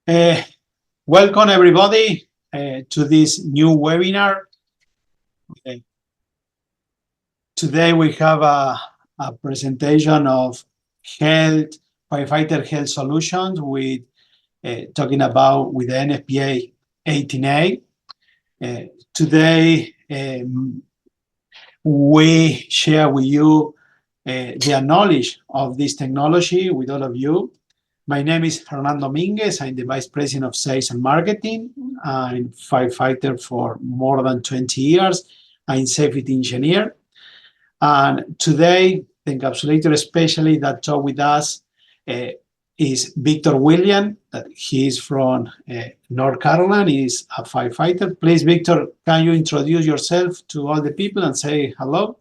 Uh, Welcome everybody to this new webinar. Uh, Today we have a presentation of health, firefighter health solutions with talking about with the NFPA 18A. Today we share with you the knowledge of this technology with all of you. My name is Fernando Dominguez. I'm the Vice President of Sales and Marketing. I'm firefighter for more than 20 years. I'm safety engineer. And today, the encapsulator especially that talk with us is Victor William. That he is from North Carolina. He's a firefighter. Please, Victor, can you introduce yourself to all the people and say hello?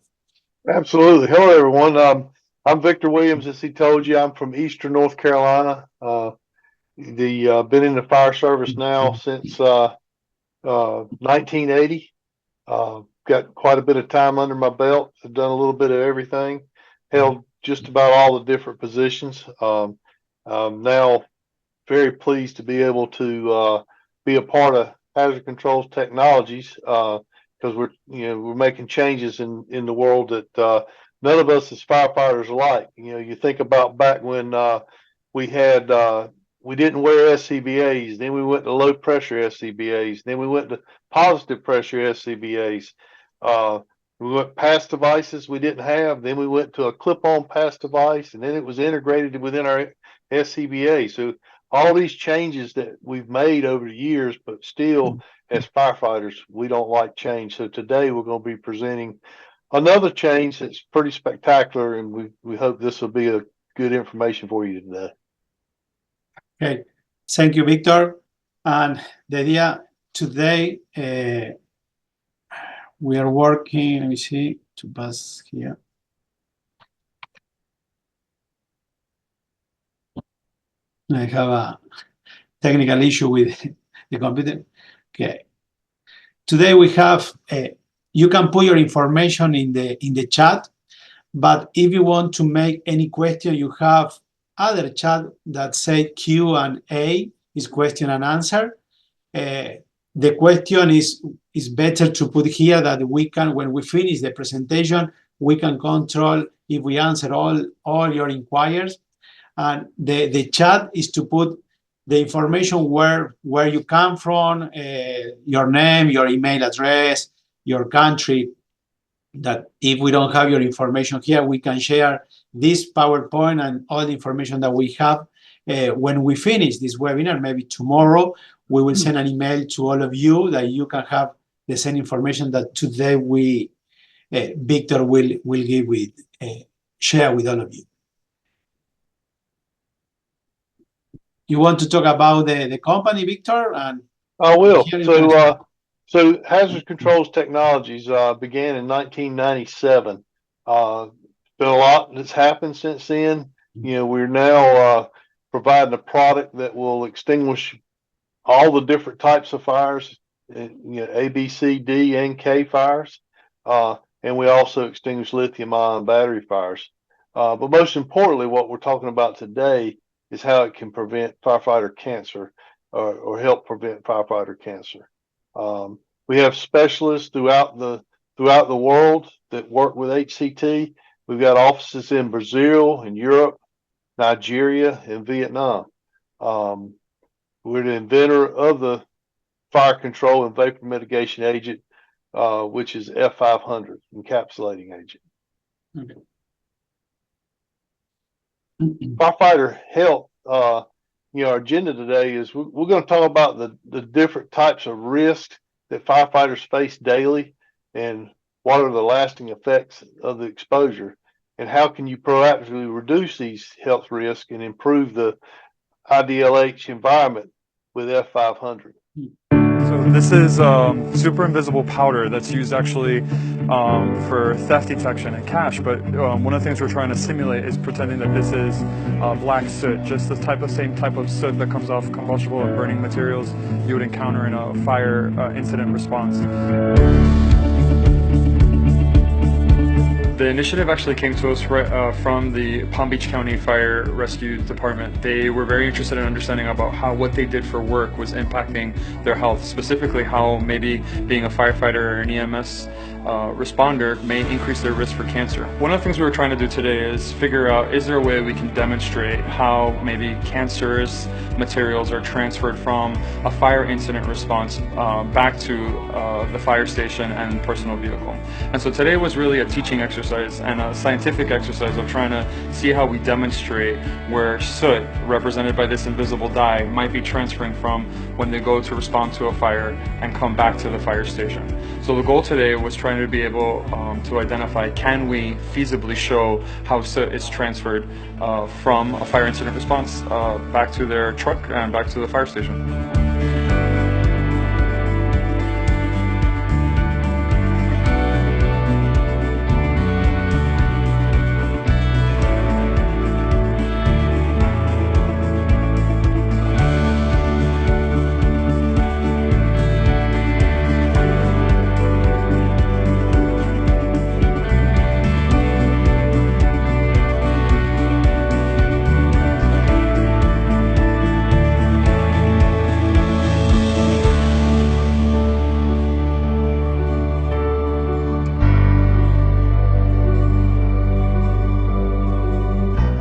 Absolutely. Hello, everyone. I'm Victor Williams. As he told you, I'm from Eastern North Carolina. Been in the fire service now since 1980. Got quite a bit of time under my belt. I've done a little bit of everything. Held just about all the different positions. I'm now very pleased to be able to be a part of Hazard Controls Technologies. Because we're making changes in the world that none of us as firefighters like. You think about back when we had we didn't wear SCBAs, then we went to low pressure SCBAs, then we went to positive pressure SCBAs. We went pass devices we didn't have, then we went to a clip-on pass device, and then it was integrated within our SCBA. So all these changes that we've made over the years, but still as firefighters, we don't like change. So today we're going to be presenting another change that's pretty spectacular, and we hope this will be a good information for you today. Okay, thank you, Victor. And the idea today, we are working, let me see, to pass here. I have a technical issue with the computer. Okay. Today we have, you can put your information in the chat, but if you want to make any question, you have other chat that say Q&A, is question and answer. The question is better to put here that we can, when we finish the presentation, we can control if we answer all your inquiries. And the chat is to put the information where you come from, your name, your email address, your country, that if we don't have your information here, we can share this PowerPoint and all the information that we have. When we finish this webinar, maybe tomorrow, we will send an email to all of you that you can have the same information that today Victor will give share with all of you. You want to talk about the company, Victor? And I will. So Hazard Controls Technologies began in 1997. Been a lot that's happened since then. We're now providing a product that will extinguish all the different types of fires, A, B, C, D, and K fires. And we also extinguish lithium-ion battery fires. But most importantly, what we're talking about today is how it can prevent firefighter cancer or help prevent firefighter cancer. We have specialists throughout the world that work with HCT. We've got offices in Brazil, in Europe, Nigeria, and Vietnam. We're the inventor of the fire control and vapor mitigation agent, which is F500, encapsulating agent. Okay. Firefighter health, our agenda today is we're going to talk about the different types of risks that firefighters face daily and what are the lasting effects of the exposure and how can you proactively reduce these health risks and improve the IDLH environment with F500. So this is super invisible powder that's used actually for theft detection and cache, but one of the things we're trying to simulate is pretending that this is black soot, just the same type of soot that comes off combustible or burning materials you would encounter in a fire incident response. The initiative actually came to us from the Palm Beach County Fire Rescue Department. They were very interested in understanding about how what they did for work was impacting their health, specifically how maybe being a firefighter or an EMS responder may increase their risk for cancer. One of the things we were trying to do today is figure out, is there a way we can demonstrate how maybe cancerous materials are transferred from a fire incident response back to the fire station and personal vehicle. And so today was really a teaching exercise and a scientific exercise of trying to see how we demonstrate where soot, represented by this invisible dye, might be transferring from when they go to respond to a fire and come back to the fire station. So the goal today was trying to be able to identify, can we feasibly show how soot is transferred from a fire incident response back to their truck and back to the fire station.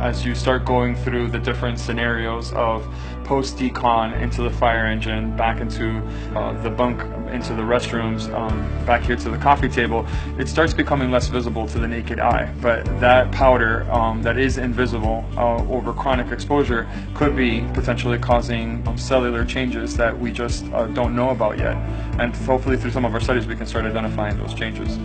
As you start going through the different scenarios of post-decon into the fire engine, back into the bunk, into the restrooms, back here to the coffee table, it starts becoming less visible to the naked eye. But that powder that is invisible over chronic exposure could be potentially causing cellular changes that we just don't know about yet. And hopefully through some of our studies we can start identifying those changes.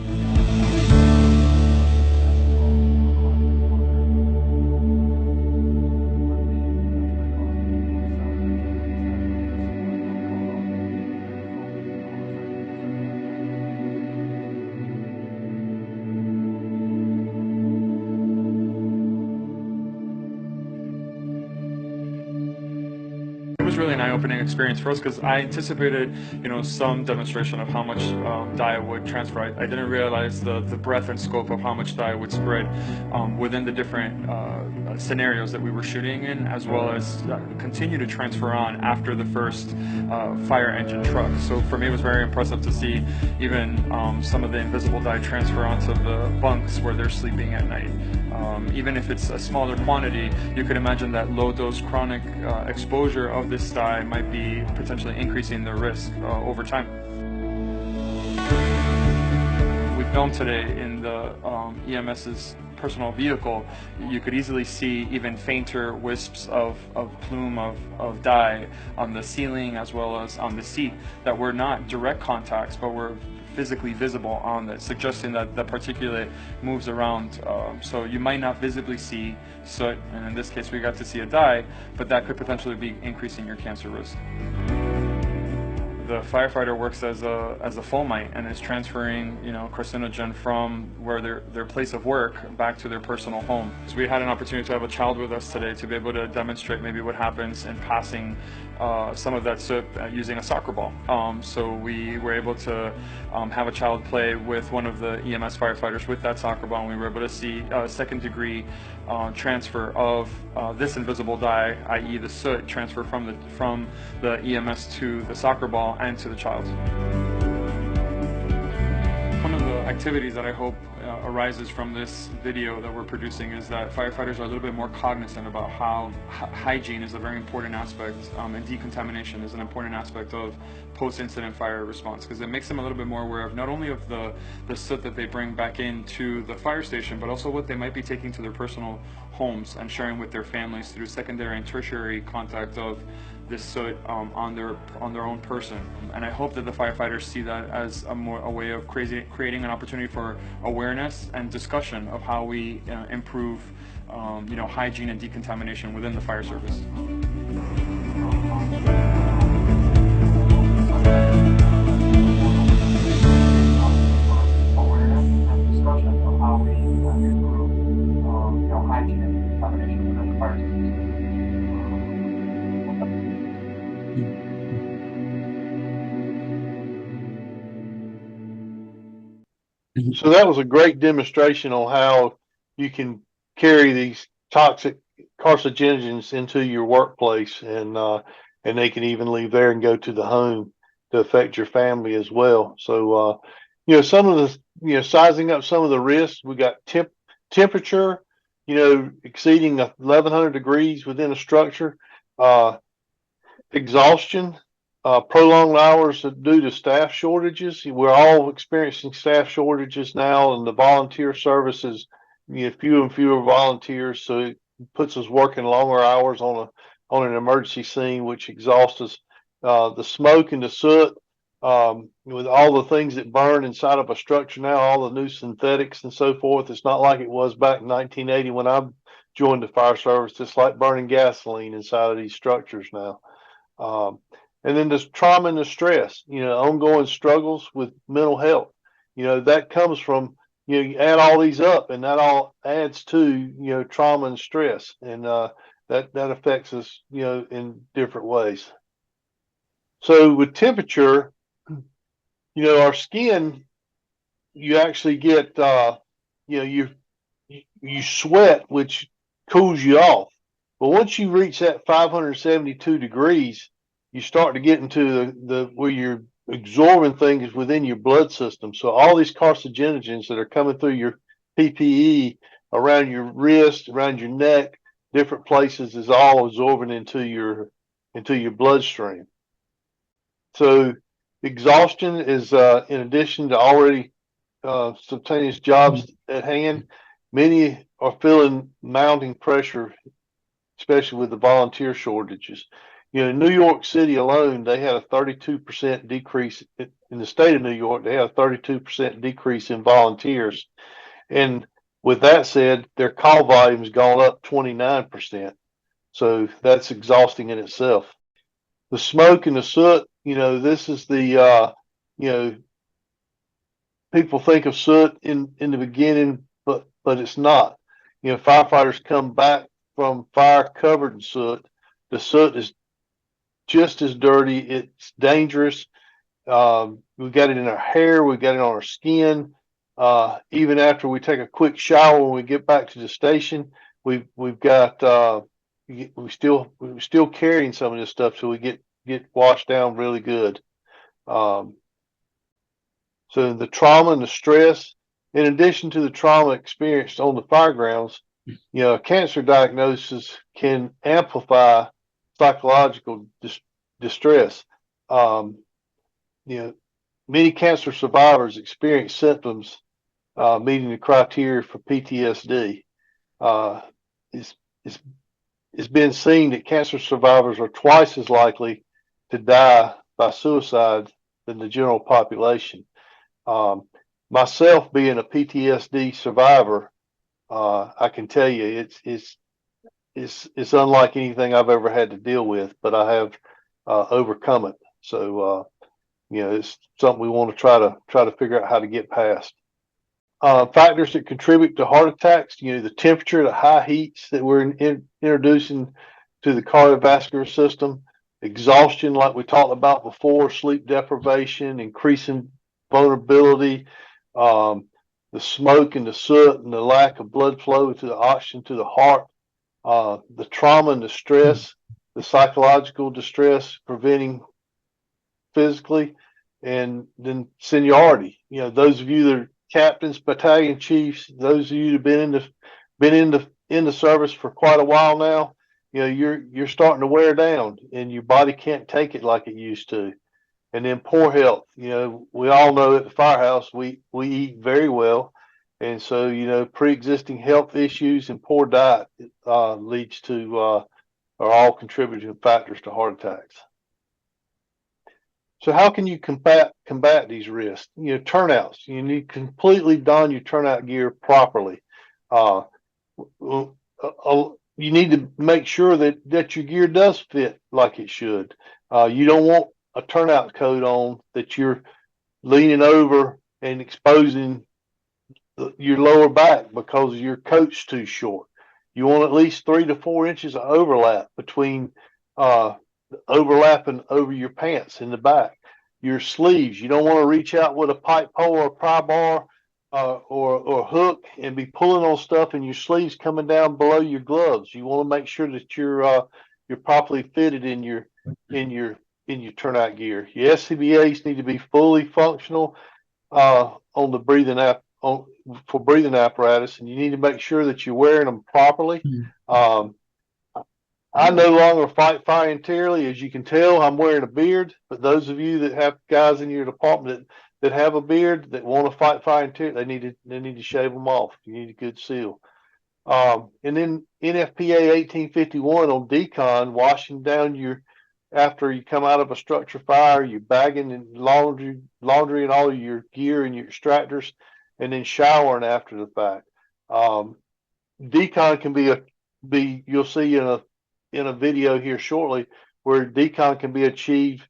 It was really an eye-opening experience for us because I anticipated, some demonstration of how much dye would transfer. I didn't realize the breadth and scope of how much dye would spread within the different scenarios that we were shooting in, as well as continue to transfer on after the first fire engine truck. So for me, it was very impressive to see even some of the invisible dye transfer onto the bunks where they're sleeping at night. Even if it's a smaller quantity, you could imagine that low-dose chronic exposure of this dye might be potentially increasing their risk over time. We filmed today in the EMS's personal vehicle. You could easily see even fainter wisps of plume of dye on the ceiling as well as on the seat that were not direct contacts but were physically visible on it, suggesting that the particulate moves around. So you might not visibly see soot, and in this case we got to see a dye, but that could potentially be increasing your cancer risk. The firefighter works as a fomite and is transferring, carcinogen from where their place of work back to their personal home. So we had an opportunity to have a child with us today to be able to demonstrate maybe what happens in passing some of that soot using a soccer ball. So we were able to have a child play with one of the EMS firefighters with that soccer ball, and we were able to see a second-degree transfer of this invisible dye, i.e. the soot, transfer from the EMS to the soccer ball and to the child. One of the activities that I hope arises from this video that we're producing is that firefighters are a little bit more cognizant about how hygiene is a very important aspect, and decontamination is an important aspect of post-incident fire response, because it makes them a little bit more aware of not only of the soot that they bring back into the fire station, but also what they might be taking to their personal homes and sharing with their families through secondary and tertiary contact of this soot on their own person. And I hope that the firefighters see that as a way of creating an opportunity for awareness and discussion of how we improve hygiene and decontamination within the fire service. So that was a great demonstration on how you can carry these toxic carcinogens into your workplace, and they can even leave there and go to the home to affect your family as well. So some of the sizing up some of the risks. We got temperature, exceeding 1100 degrees within a structure, exhaustion, prolonged hours due to staff shortages. We're all experiencing staff shortages now, and the volunteer services, fewer and fewer volunteers, so it puts us working longer hours on an emergency scene, which exhausts us. The smoke and the soot, with all the things that burn inside of a structure now, all the new synthetics and so forth. It's not like it was back in 1980 when I joined the fire service. It's like burning gasoline inside of these structures now. And then there's trauma and the stress, ongoing struggles with mental health. That comes from, you add all these up, and that all adds to, trauma and stress. And that affects us, in different ways. So with temperature, our skin, you actually get, you sweat, which cools you off. But once you reach that 572 degrees, you start to get into the where you're absorbing things within your blood system. So all these carcinogens that are coming through your PPE, around your wrist, around your neck, different places, is all absorbing into your bloodstream. So exhaustion is, in addition to already simultaneous jobs at hand, many are feeling mounting pressure, especially with the volunteer shortages. In New York City alone, they had a 32% decrease in the state of New York. They had a 32% decrease in volunteers. And with that said, their call volume's gone up 29%. So that's exhausting in itself. The smoke and the soot, this is the, people think of soot in the beginning, but it's not. Firefighters come back from fire covered in soot. The soot is just as dirty. It's dangerous. We've got it in our hair. We've got it on our skin. Even after we take a quick shower when we get back to the station, we've got we're still carrying some of this stuff, so we get washed down really good. So the trauma and the stress, in addition to the trauma experienced on the fire grounds, a cancer diagnosis can amplify psychological distress. Many cancer survivors experience symptoms meeting the criteria for PTSD. It's been seen that cancer survivors are twice as likely to die by suicide than the general population. Myself being a PTSD survivor, I can tell you it's unlike anything I've ever had to deal with, but I have overcome it. So it's something we want to try to figure out how to get past. Factors that contribute to heart attacks, the temperature, the high heats that we're introducing to the cardiovascular system, exhaustion, like we talked about before, sleep deprivation, increasing vulnerability, the smoke and the soot and the lack of blood flow to the oxygen to the heart, the trauma and the stress, the psychological distress preventing physically, and then seniority. Those of you that are captains, battalion chiefs, those of you that have been in the service for quite a while now, you're starting to wear down, and your body can't take it like it used to. And then poor health. We all know at the firehouse we eat very well, and so pre-existing health issues and poor diet leads to are all contributing factors to heart attacks. So how can you combat these risks? Turnouts. You need to completely don your turnout gear properly. You need to make sure that your gear does fit like it should. You don't want a turnout coat on that you're leaning over and exposing your lower back because your coat's too short. You want at least 3 to 4 inches of overlap between overlapping over your pants in the back. Your sleeves, you don't want to reach out with a pipe pole or a pry bar or hook and be pulling on stuff and your sleeves coming down below your gloves. You want to make sure that you're properly fitted in your in your in your turnout gear. Your SCBAs need to be fully functional on the breathing for breathing apparatus, and you need to make sure that you're wearing them properly. Um, I no longer fight fire interiorly. As you can tell, I'm wearing a beard, but those of you that have guys in your department that have a beard that want to fight fire interior, they need to shave them off. You need a good seal. And then NFPA 1851 on decon, washing down after you come out of a structure fire, you're bagging and laundry and all of your gear and your extractors, and then showering after the fact. Decon can you'll see in a video here shortly where decon can be achieved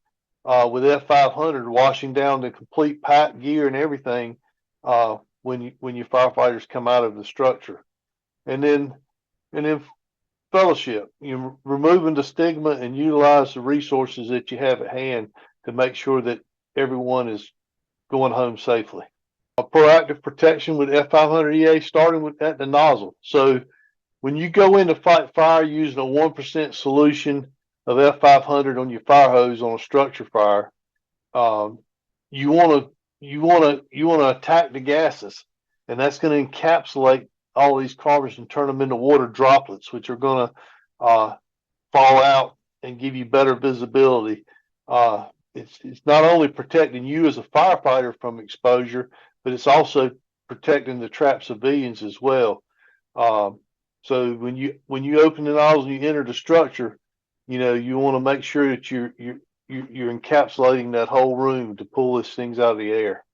with F500, washing down the complete pack gear and everything when your firefighters come out of the structure. And then fellowship, you're removing the stigma and utilize the resources that you have at hand to make sure that everyone is going home safely. A proactive protection with F500 EA starting at the nozzle. So when you go in to fight fire using a 1% solution of F500 on your fire hose on a structure fire, you want to attack the gases, and that's going to encapsulate all these carbons and turn them into water droplets, which are going to fall out and give you better visibility. It's not only protecting you as a firefighter from exposure, but it's also protecting the trapped civilians as well. So when you open the nozzle and you enter the structure, you want to make sure that you're encapsulating that whole room to pull these things out of the air.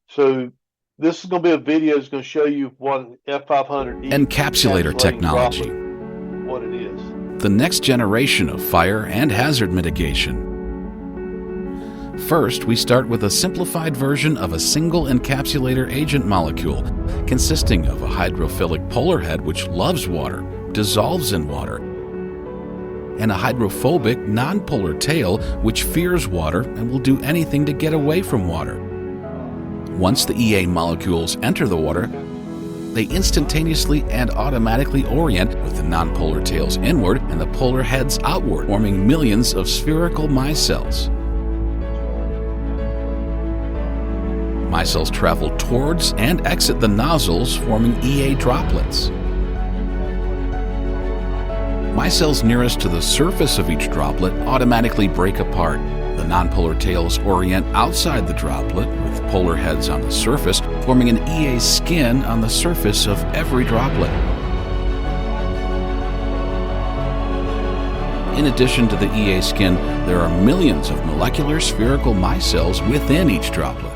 So this is going to be a video that's going to show you what F500 encapsulator technology, what it is. The next generation of fire and hazard mitigation. First, we start with a simplified version of a single encapsulator agent molecule consisting of a hydrophilic polar head which loves water, dissolves in water, and a hydrophobic nonpolar tail which fears water and will do anything to get away from water. Once the EA molecules enter the water, they instantaneously and automatically orient with the nonpolar tails inward and the polar heads outward, forming millions of spherical micelles. Micelles travel towards and exit the nozzles, forming EA droplets. Micelles nearest to the surface of each droplet automatically break apart. The nonpolar tails orient outside the droplet, with polar heads on the surface, forming an EA skin on the surface of every droplet. In addition to the EA skin, there are millions of molecular spherical micelles within each droplet.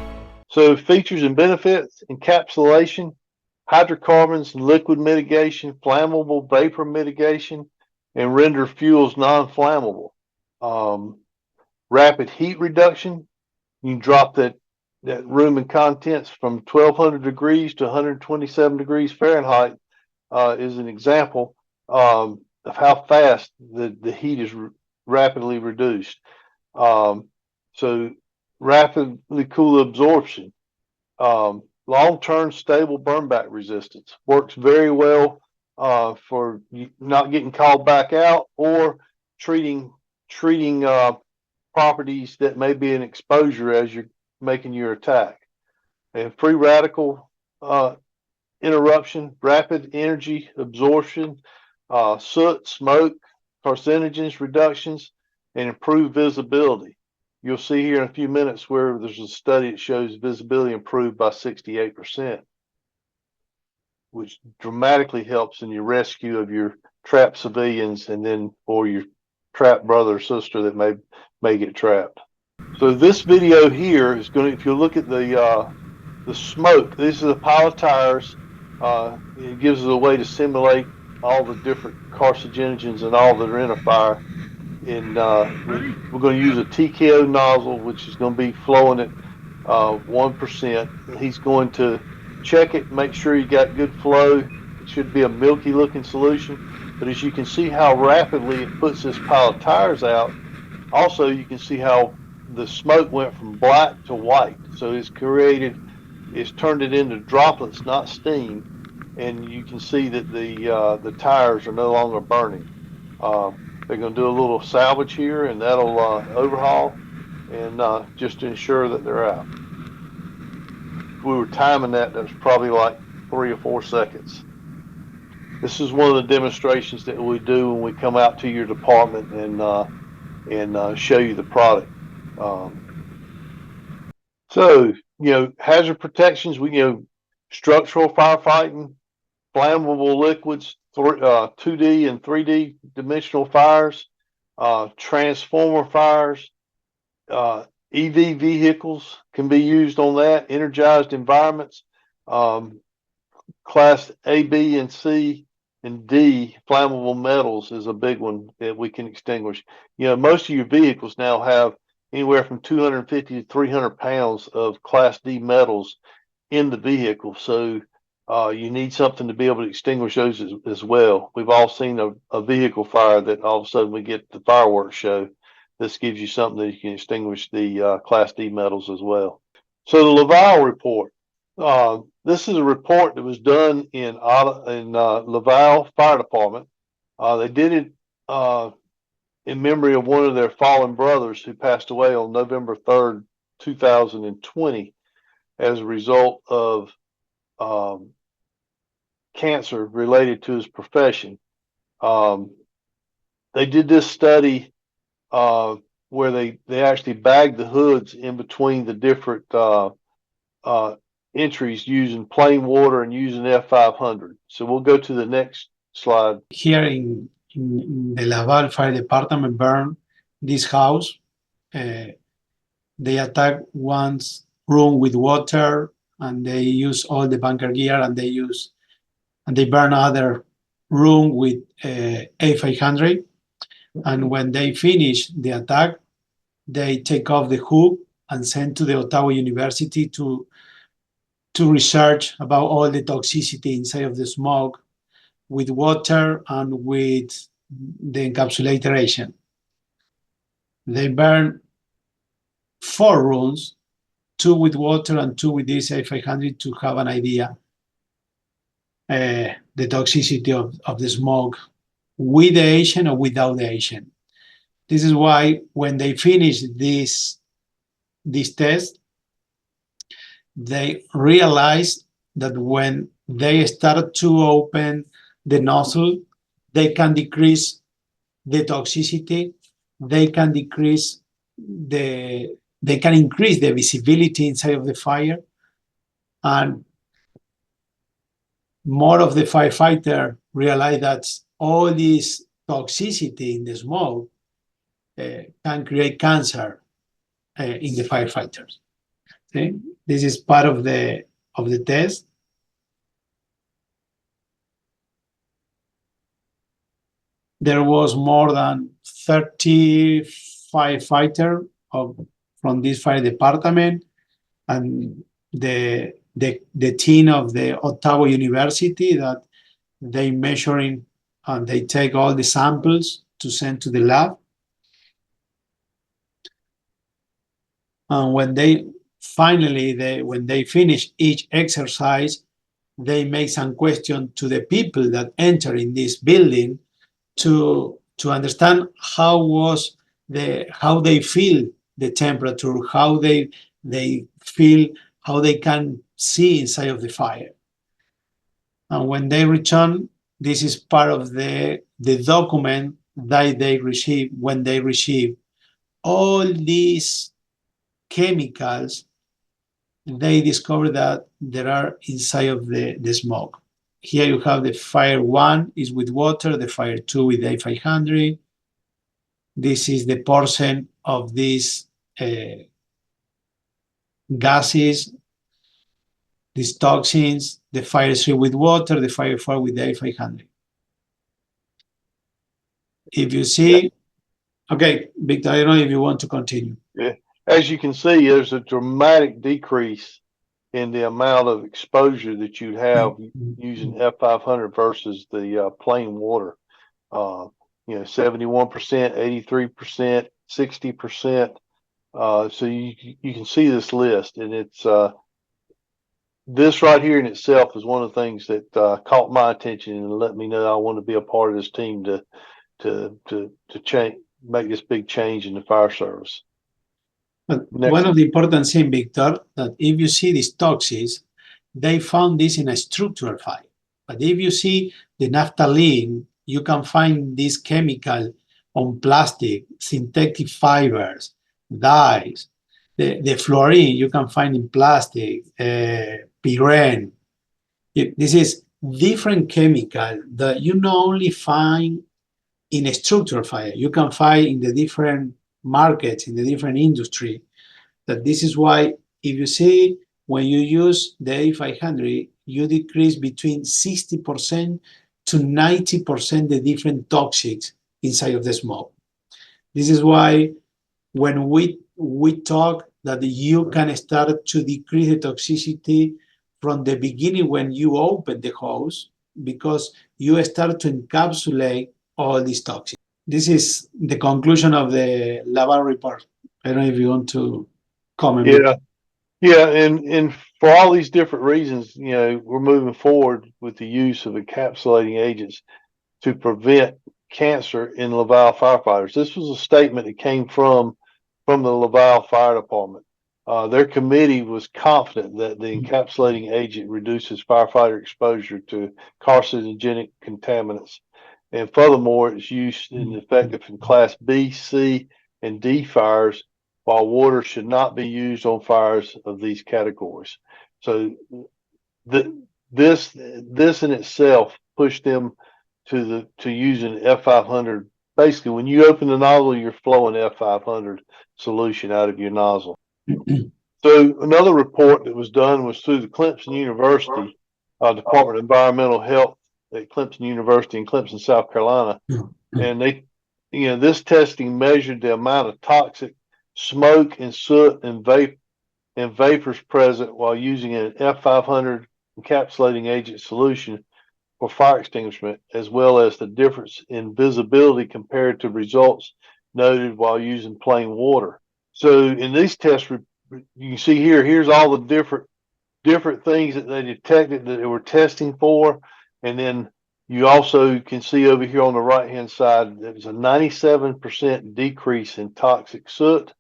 So features and benefits: encapsulation, hydrocarbons and liquid mitigation, flammable vapor mitigation, and render fuels non-flammable. Rapid heat reduction. You can drop that room and contents from 1200 degrees to 127 degrees Fahrenheit is an example of how fast the heat is rapidly reduced. So rapidly cool absorption. Long-term stable burn back resistance works very well for not getting called back out or treating properties that may be an exposure as you're making your attack. And free radical interruption, rapid energy absorption, soot, smoke, carcinogens reductions, and improved visibility. You'll see here in a few minutes where there's a study that shows visibility improved by 68%, which dramatically helps in your rescue of your trapped civilians and then or your trapped brother or sister that may get trapped. So this video here is going to, if you look at the smoke, these are the pile of tires. It gives us a way to simulate all the different carcinogens and all that are in a fire. And we're going to use a TKO nozzle, which is going to be flowing at 1%. He's going to check it, make sure you got good flow. It should be a milky looking solution. But as you can see how rapidly it puts this pile of tires out, also you can see how the smoke went from black to white. So it's created it's turned it into droplets, not steam, and you can see that the tires are no longer burning. They're going to do a little salvage here, and that'll overhaul and just ensure that they're out. If we were timing that, that was probably like 3 or 4 seconds. This is one of the demonstrations that we do when we come out to your department and show you the product. So, hazard protections, structural firefighting, flammable liquids, 2D and 3D dimensional fires, transformer fires, EV vehicles can be used on that, energized environments, class A, B, and C, and D, flammable metals is a big one that we can extinguish. Most of your vehicles now have anywhere from 250 to 300 pounds of class D metals in the vehicle. So you need something to be able to extinguish those as well. We've all seen a vehicle fire that all of a sudden we get the fireworks show. This gives you something that you can extinguish the class D metals as well. So the Laval report. This is a report that was done in Laval Fire Department. They did it in memory of one of their fallen brothers who passed away on November 3rd, 2020, as a result of cancer related to his profession. They did this study where they actually bagged the hoods in between the different entries using plain water and using F500. So we'll go to the next slide. Here in the Laval Fire Department burned this house. They attacked one room with water, and they use all the bunker gear, and they burn other room with A500. And when they finish the attack, they take off the hook and send to the Ottawa University to research about all the toxicity inside of the smoke with water and with the encapsulator agent. They burn 4 rooms, 2 with water and 2 with this A500 to have an idea the toxicity of the smoke with the agent or without the agent. This is why when they finish this test, they realized that when they start to open the nozzle, they can decrease the toxicity, they can increase the visibility inside of the fire, and more of the firefighter realize that all this toxicity in the smoke can create cancer in the firefighters. Okay? This is part of the test. There was more than 30 firefighters from this fire department, and the team of the Ottawa University that they measuring and they take all the samples to send to the lab. And when they finish each exercise, they make some question to the people that enter in this building to understand how they feel the temperature, how they feel, how they can see inside of the fire. And when they return, this is part of the document that they receive when they receive all these chemicals. They discover that there are inside of the smoke. Here you have the fire 1 is with water, the fire 2 with A500. This is the portion of these gases, these toxins, the fire 3 with water, the fire 4 with A500. If you see, okay, Victor, I don't know if you want to continue. Yeah. As you can see, there's a dramatic decrease in the amount of exposure that you'd have using F500 versus the plain water. 71%, 83%, 60%. So you can see this list, and it's this right here in itself is one of the things that caught my attention and let me know I want to be a part of this team to change, make this big change in the fire service. But Next. one of the important things, Victor, that if you see these toxins, they found this in a structural fire. But if you see the naphthalene, you can find this chemical on plastic, synthetic fibers, dyes. The fluorine you can find in plastic, pyrene. This is different chemical that you not only find in a structural fire, you can find in the different markets, in the different industry. That this is why if you see when you use the A500, you decrease between 60% to 90% the different toxics inside of the smoke. This is why when we talk that you can start to decrease the toxicity from the beginning when you open the hose, because you start to encapsulate all these toxins. This is the conclusion of the Laval report. I don't know if you want to comment. Yeah, and for all these different reasons, we're moving forward with the use of encapsulating agents to prevent cancer in Laval firefighters. This was a statement that came from the Laval Fire Department. Their committee was confident that the encapsulating agent reduces firefighter exposure to carcinogenic contaminants. And furthermore, it's used and effective in Class B, C, and D fires, while water should not be used on fires of these categories. So this in itself pushed them to using F500. Basically, when you open the nozzle, you're flowing F500 solution out of your nozzle. So another report that was done was through the Clemson University Department of Environmental Health at Clemson University in Clemson, South Carolina. And they, this testing measured the amount of toxic smoke and soot and vapors present while using an F500 encapsulating agent solution for fire extinguishment, as well as the difference in visibility compared to results noted while using plain water. So in these tests, you can see here's all the different things that they detected that they were testing for. And then you also can see over here on the right-hand side, there was a 97% decrease in toxic soot,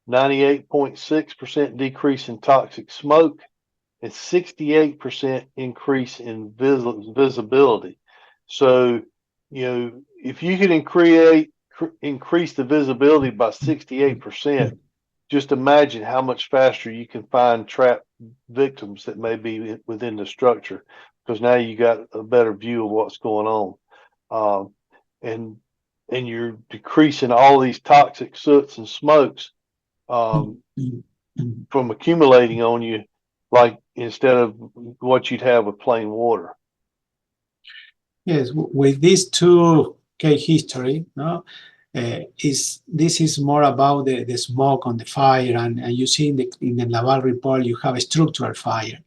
98.6% decrease in toxic smoke, and 68% increase in visibility. So, if you can increase the visibility by 68%, just imagine how much faster you can find trapped victims that may be within the structure, because now you got a better view of what's going on. And you're decreasing all these toxic soots and smokes from accumulating on you, like instead of what you'd have with plain water. Yes, with this 2K history, no, this is more about the smoke on the fire, and you see in the Laval report you have a structural fire,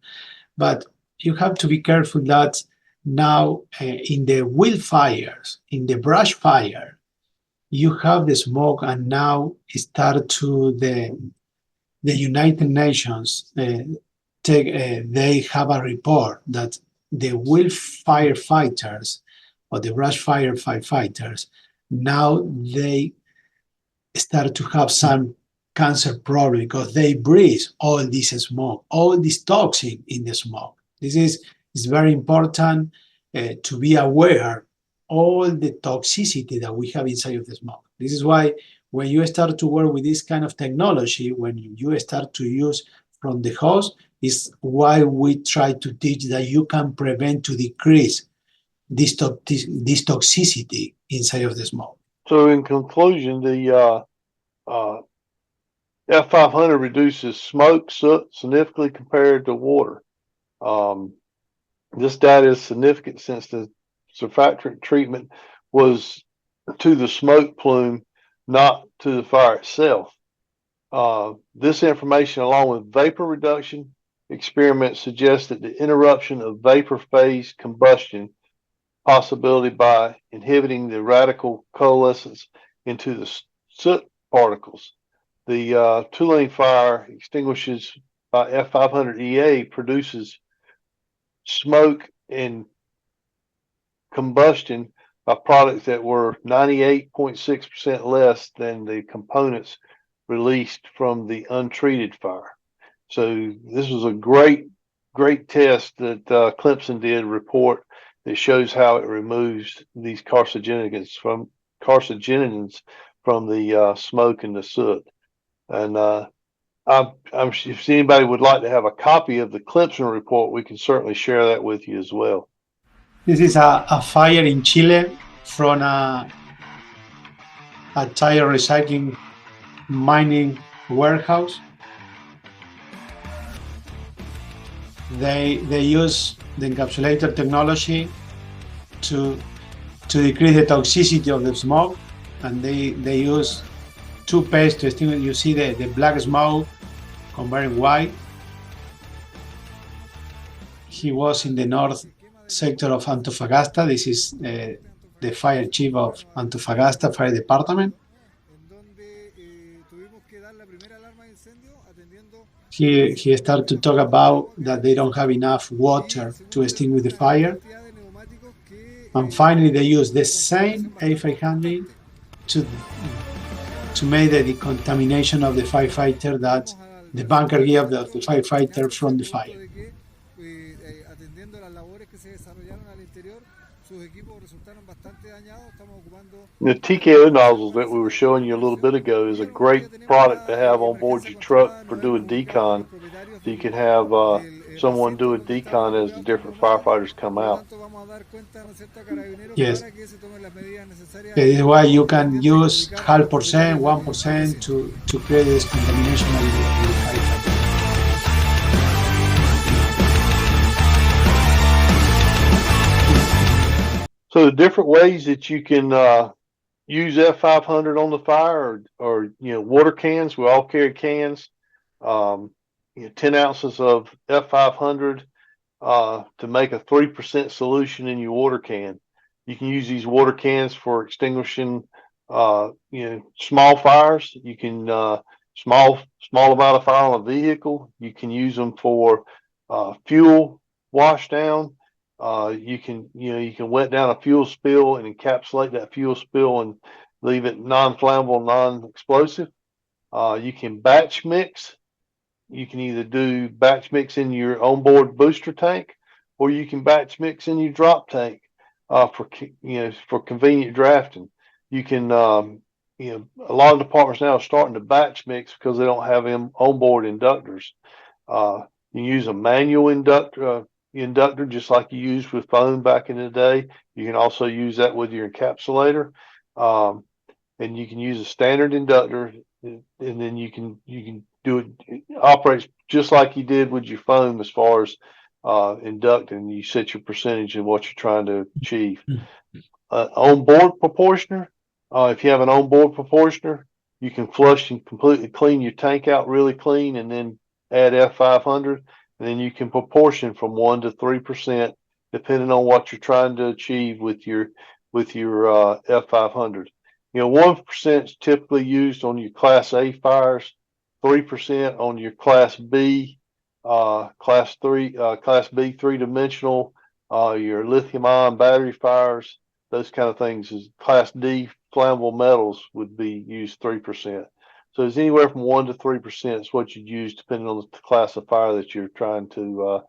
but you have to be careful that now in the wildfires, in the brush fire, you have the smoke, and now start to the United Nations they have a report that the wild firefighters or the brush fire firefighters, now they start to have some cancer problem because they breathe all this smoke, all this toxin in the smoke. This is very important to be aware all the toxicity that we have inside of the smoke. This is why when you start to work with this kind of technology, when you start to use from the host, is why we try to teach that you can prevent to decrease this toxicity inside of the smoke. So in conclusion, the F500 reduces smoke, soot significantly compared to water. This data is significant since the surfactant treatment was to the smoke plume, not to the fire itself. This information, along with vapor reduction experiments, suggests that the interruption of vapor phase combustion possibility by inhibiting the radical coalescence into the soot particles. The two-lane fire extinguishes F500 EA produces smoke and combustion of products that were 98.6% less than the components released from the untreated fire. So this was a great test that Clemson did report that shows how it removes these carcinogens from the smoke and the soot. And if anybody would like to have a copy of the Clemson report, we can certainly share that with you as well. This is a fire in Chile from a tire recycling mining warehouse. They use the encapsulator technology to decrease the toxicity of the smoke, and they use toothpaste to extinguish. You see the black smoke converting white. He was in the north sector of Antofagasta. This is the fire chief of Antofagasta Fire Department. He started to talk about that they don't have enough water to extinguish the fire. And finally, they use the same A500 to make the decontamination of the firefighter that the bunker gave the firefighter from the fire. The TKO nozzles that we were showing you a little bit ago is a great product to have on board your truck for doing decon. So you can have someone doing decon as the different firefighters come out. Yes. That is why you can use 0.5%, 1% to create this contamination of the firefighter. So the different ways that you can use F500 on the fire or water cans. We all carry cans. 10 ounces of F500 to make a 3% solution in your water can. You can use these water cans for extinguishing small fires. You can small amount of fire on a vehicle. You can use them for fuel wash down. You can wet down a fuel spill and encapsulate that fuel spill and leave it non-flammable, non-explosive. You can batch mix. You can either do batch mix in your onboard booster tank, or you can batch mix in your drop tank for convenient drafting. You can a lot of departments now are starting to batch mix because they don't have onboard inductors. You can use a manual inductor just like you used with foam back in the day. You can also use that with your encapsulator, and you can use a standard inductor, and then you can do it operates just like you did with your foam as far as inducting. You set your percentage of what you're trying to achieve. Onboard proportioner. If you have an onboard proportioner, you can flush and completely clean your tank out really clean, and then add F500. And then you can proportion from 1 to 3%, depending on what you're trying to achieve with your F500. 1% is typically used on your Class A fires, 3% on your Class B, Class B 3-dimensional, your lithium-ion battery fires, those kind of things. Class D flammable metals would be used 3%. So it's anywhere from 1 to 3% is what you'd use depending on the class of fire that you're trying to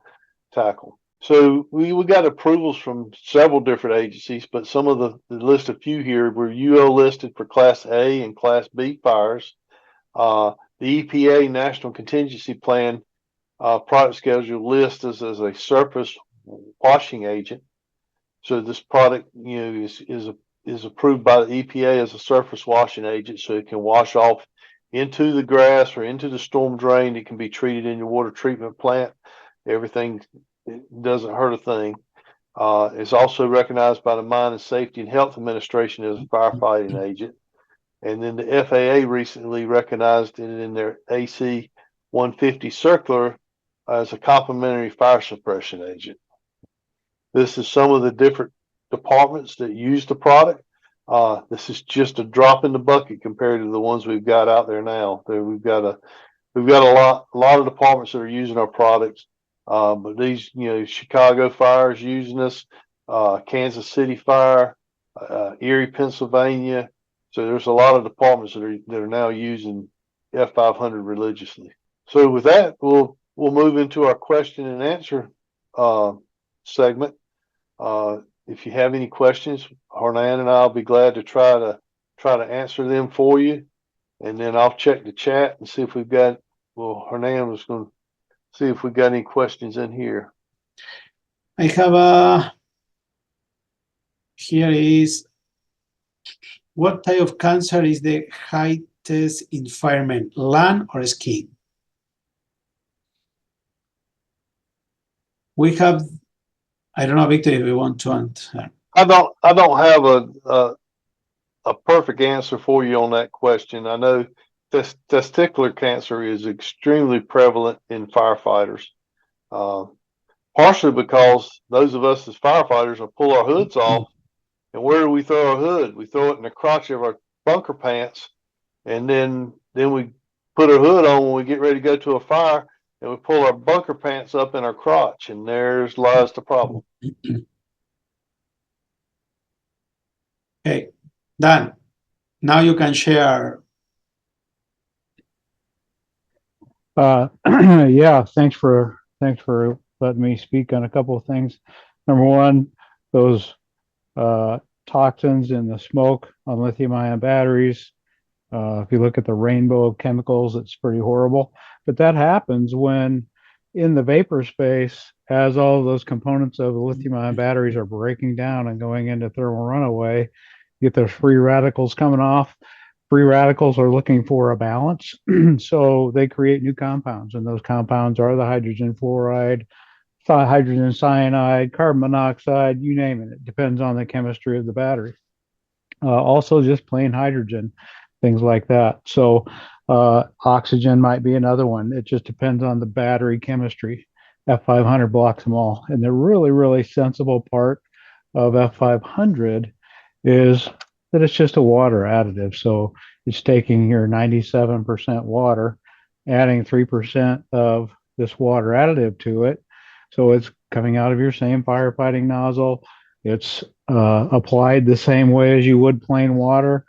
tackle. So we got approvals from several different agencies, but some of the list a few here. We're UL listed for Class A and Class B fires. The EPA National Contingency Plan product schedule lists us as a surface washing agent. So this product is approved by the EPA as a surface washing agent, so it can wash off into the grass or into the storm drain. It can be treated in your water treatment plant. Everything, it doesn't hurt a thing. It's also recognized by the Mine and Safety and Health Administration as a firefighting agent. And then the FAA recently recognized it in their AC 150 circular as a complementary fire suppression agent. This is some of the different departments that use the product. This is just a drop in the bucket compared to the ones we've got out there now. We've got we've got a lot of departments that are using our products. But these, Chicago Fire is using us, Kansas City Fire, Erie, Pennsylvania. So there's a lot of departments that are now using F500 religiously. So with that, we'll move into our question and answer segment. If you have any questions, Hernan and I'll be glad to try to answer them for you. And then I'll check the chat and see if we've got. Well, Hernan was going to see if we've got any questions in here. I have here is, what type of cancer is the highest in firemen, lung or skin? We have, I don't know, Victor, if you want to answer. I don't have a perfect answer for you on that question. I know testicular cancer is extremely prevalent in firefighters, partially because those of us as firefighters will pull our hoods off. And where do we throw our hood? We throw it in the crotch of our bunker pants, and then we put our hood on when we get ready to go to a fire, and we pull our bunker pants up in our crotch, and there's lies the problem. Okay, Dan, now you can share. Yeah, thanks for letting me speak on a couple of things. Number one, those toxins in the smoke on lithium-ion batteries. If you look at the rainbow of chemicals, it's pretty horrible. But that happens when in the vapor space, as all of those components of the lithium-ion batteries are breaking down and going into thermal runaway, you get those free radicals coming off. Free radicals are looking for a balance. So they create new compounds, and those compounds are the hydrogen fluoride, hydrogen cyanide, carbon monoxide, you name it. It depends on the chemistry of the battery. Also just plain hydrogen, things like that. So oxygen might be another one. It just depends on the battery chemistry. F500 blocks them all. And the really, really sensible part of F500 is that it's just a water additive. So it's taking your 97% water, adding 3% of this water additive to it. So it's coming out of your same firefighting nozzle. It's applied the same way as you would plain water,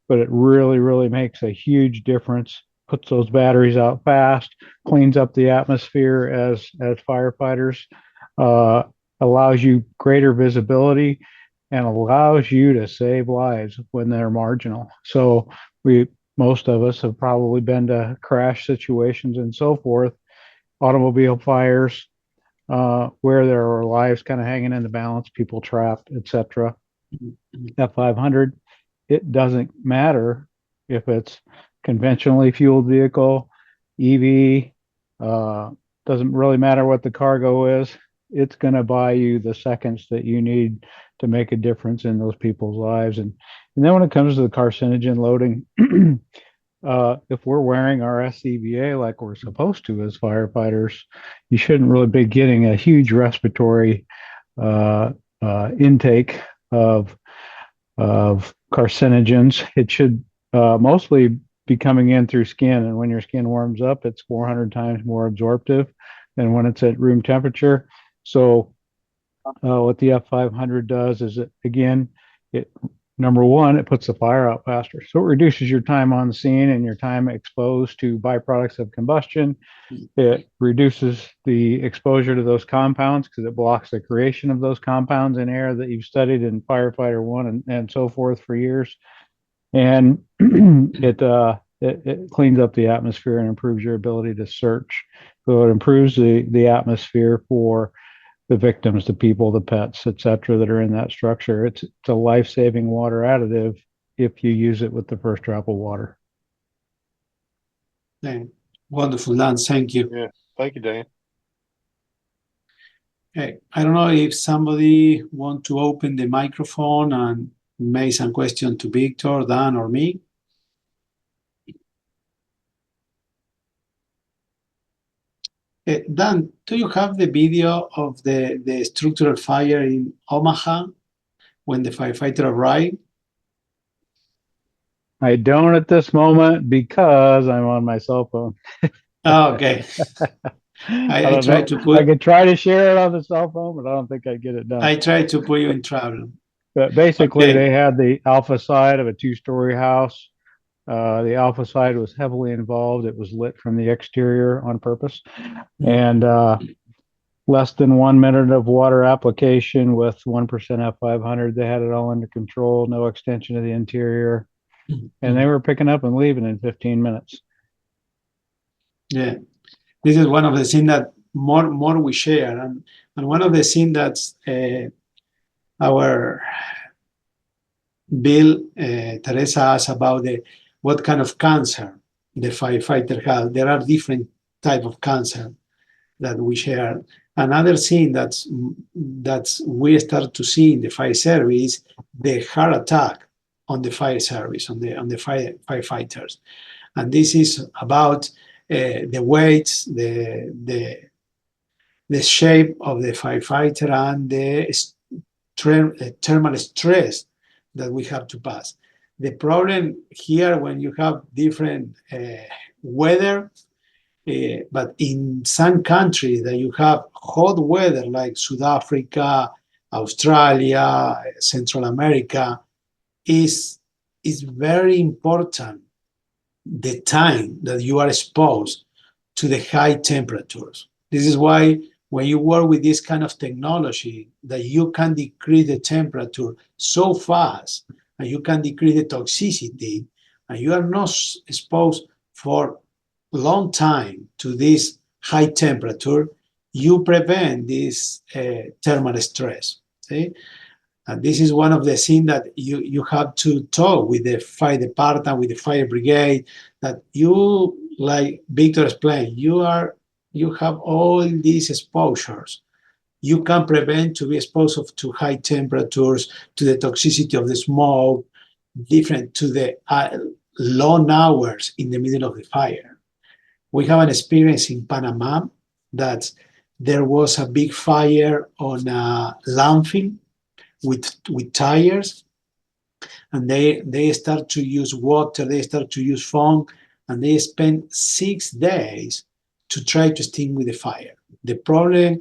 but it really, really makes a huge difference. Puts those batteries out fast, cleans up the atmosphere as firefighters, allows you greater visibility, and allows you to save lives when they're marginal. So most of us have probably been to crash situations and so forth, automobile fires, where there are lives kind of hanging in the balance, people trapped, etc. F500, it doesn't matter if it's conventionally fueled vehicle, EV, doesn't really matter what the cargo is. It's going to buy you the seconds that you need to make a difference in those people's lives. And then when it comes to the carcinogen loading, if we're wearing our SCBA like we're supposed to as firefighters, you shouldn't really be getting a huge respiratory intake of carcinogens. It should mostly be coming in through skin, and when your skin warms up, it's 400 times more absorptive than when it's at room temperature. So what the F500 does is number one, it puts the fire out faster. So it reduces your time on the scene and your time exposed to byproducts of combustion. It reduces the exposure to those compounds because it blocks the creation of those compounds in air that you've studied in Firefighter 1 and so forth for years. And it cleans up the atmosphere and improves your ability to search. So it improves the atmosphere for the victims, the people, the pets, etc., that are in that structure. It's a life-saving water additive if you use it with the first drop of water. Wonderful, Lance. Thank you. Yeah, thank you, Dan. Okay, I don't know if somebody want to open the microphone and make some question to Victor, Dan, or me. Dan, do you have the video of the structural fire in Omaha when the firefighter arrived? I don't at this moment because I'm on my cell phone. Oh, okay. I I don't try know. to I put could try to share it on the cell phone, but I don't think I'd get it done. I try to put you in trouble. But basically, Okay. they had the alpha side of a two-story house. The alpha side was heavily involved. It was lit from the exterior on purpose. And less than 1 minute of water application with 1% F500. They had it all under control, no extension of the interior. And they were picking up and leaving in 15 minutes. Yeah. This is one of the things that more we share. And one of the things that's our Bill, Teresa asked about what kind of cancer the firefighter has. There are different type of cancer that we share. Another thing that's we start to see in the fire service, the heart attack on the fire service, on the firefighters, and this is about the weights, the shape of the firefighter, and the thermal stress that we have to pass. The problem here, when you have different weather, but in some countries that you have hot weather like South Africa, Australia, Central America, is very important the time that you are exposed to the high temperatures. This is why when you work with this kind of technology, that you can decrease the temperature so fast and you can decrease the toxicity, and you are not exposed for a long time to this high temperature, you prevent this thermal stress. See? And this is one of the things that you have to talk with the fire department, with the fire brigade, that you, like Victor explained, you have all these exposures. You can prevent to be exposed to high temperatures, to the toxicity of the smoke, different to the long hours in the middle of the fire. We have an experience in Panama that there was a big fire on a landfill with tires, and they start to use water, they start to use foam, and they spend 6 days to try to extinguish the fire. The problem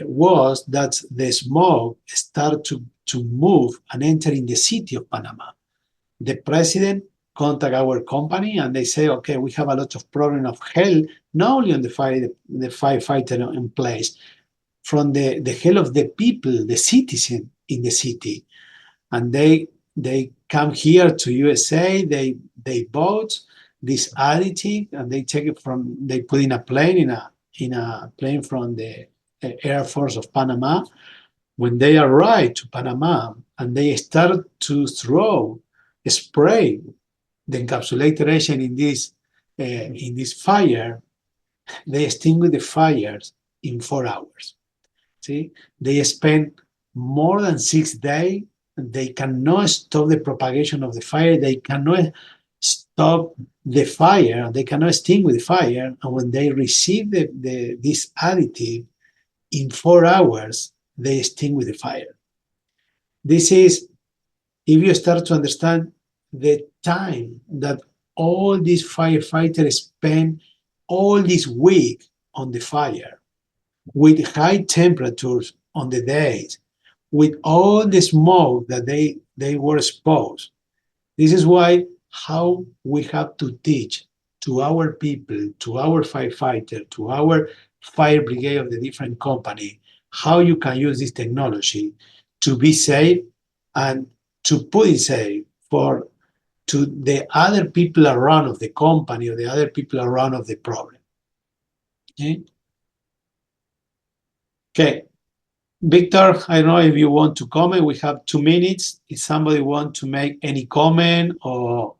was that the smoke started to move and enter in the city of Panama. The president contact our company and they say, okay, we have a lot of problem of health, not only on the firefighter in place, from the health of the people, the citizen in the city. And they come here to USA, they bought this additive and they take it from, they put in a plane, in a plane from the Air Force of Panama. When they arrive to Panama and they start to spray the encapsulated agent in this fire, they extinguish the fires in 4 hours. See, they spend more than 6 days. They cannot stop the propagation of the fire. They cannot stop the fire. They cannot extinguish the fire. And when they receive this additive, in 4 hours, they extinguish the fire. This is, if you start to understand the time that all these firefighters spend all this week on the fire, with high temperatures on the days, with all the smoke that they were exposed. This is why how we have to teach to our people, to our firefighter, to our fire brigade of the different company, how you can use this technology to be safe and to put it safe to the other people around of the company or the other people around of the problem. Okay. Okay. Victor, I don't know if you want to comment. We have 2 minutes. If somebody want to make any comment, or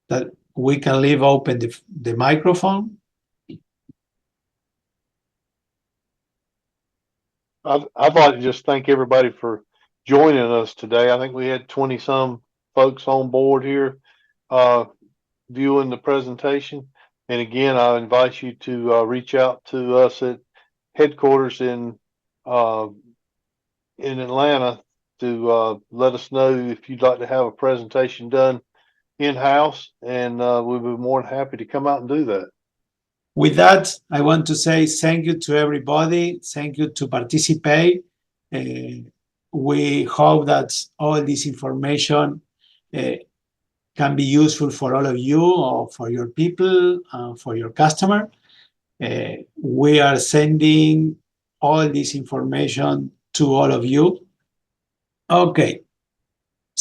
that we can leave open the microphone. I'd like to just thank everybody for joining us today. I think we had 20 some folks on board here viewing the presentation. And again, I invite you to reach out to us at headquarters in Atlanta to let us know if you'd like to have a presentation done in-house, and we'll be more than happy to come out and do that. With that, I want to say thank you to everybody. Thank you to participate. We hope that all this information can be useful for all of you or for your people, for your customer. We are sending all this information to all of you. Okay.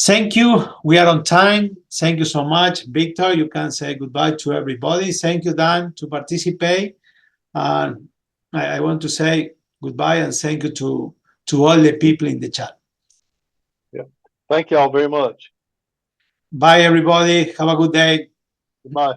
Thank you. We are on time. Thank you so much. Victor, you can say goodbye to everybody. Thank you, Dan, to participate. And I want to say goodbye and thank you to all the people in the chat. Yeah. Thank you all very much. Bye, everybody. Have a good day. Goodbye.